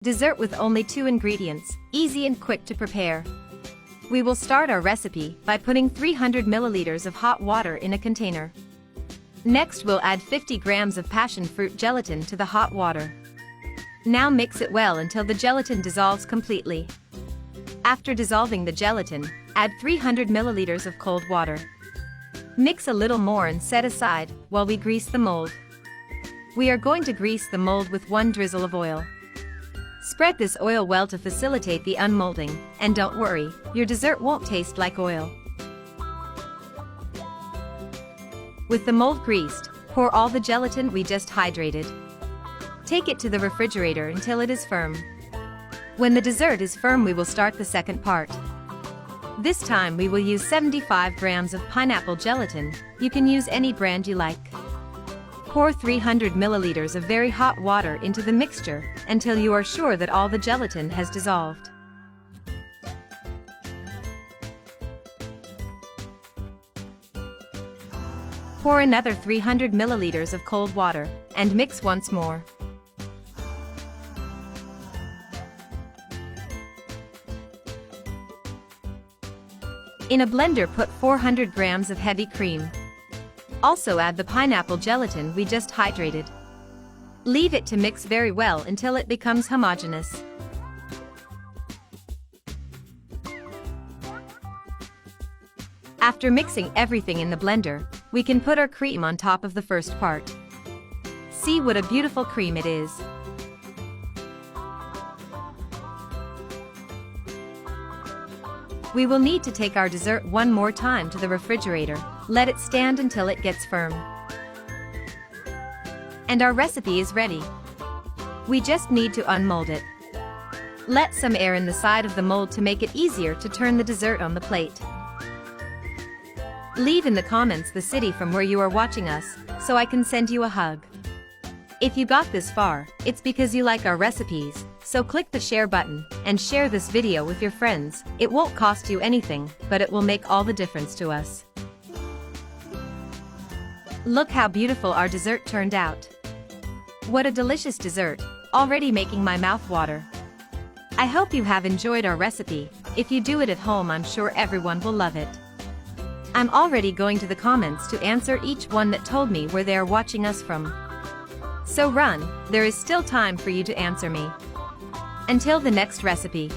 Dessert with only 2 ingredients, easy and quick to prepare. We will start our recipe by putting 300 milliliters of hot water in a container. Next we'll add 50 grams of passion fruit gelatin to the hot water. Now mix it well until the gelatin dissolves completely. After dissolving the gelatin, add 300 milliliters of cold water. Mix a little more and set aside while we grease the mold. We are going to grease the mold with 1 drizzle of oil. Spread this oil well to facilitate the unmolding, and don't worry, your dessert won't taste like oil. With the mold greased, pour all the gelatin we just hydrated. Take it to the refrigerator until it is firm. When the dessert is firm, we will start the second part. This time we will use 75 grams of pineapple gelatin. You can use any brand you like. Pour 300 milliliters of very hot water into the mixture until you are sure that all the gelatin has dissolved. Pour another 300 milliliters of cold water and mix once more. In a blender, put 400 grams of heavy cream. Also add the pineapple gelatin we just hydrated. Leave it to mix very well until it becomes homogeneous. After mixing everything in the blender, we can put our cream on top of the first part. See what a beautiful cream it is. We will need to take our dessert one more time to the refrigerator. Let it stand until it gets firm. And our recipe is ready. We just need to unmold it. Let some air in the side of the mold to make it easier to turn the dessert on the plate. Leave in the comments the city from where you are watching us, so I can send you a hug. If you got this far, it's because you like our recipes, so click the share button and share this video with your friends. It won't cost you anything, but it will make all the difference to us. Look how beautiful our dessert turned out. What a delicious dessert, already making my mouth water. I hope you have enjoyed our recipe. If you do it at home, I'm sure everyone will love it. I'm already going to the comments to answer each one that told me where they are watching us from. So run, there is still time for you to answer me. Until the next recipe.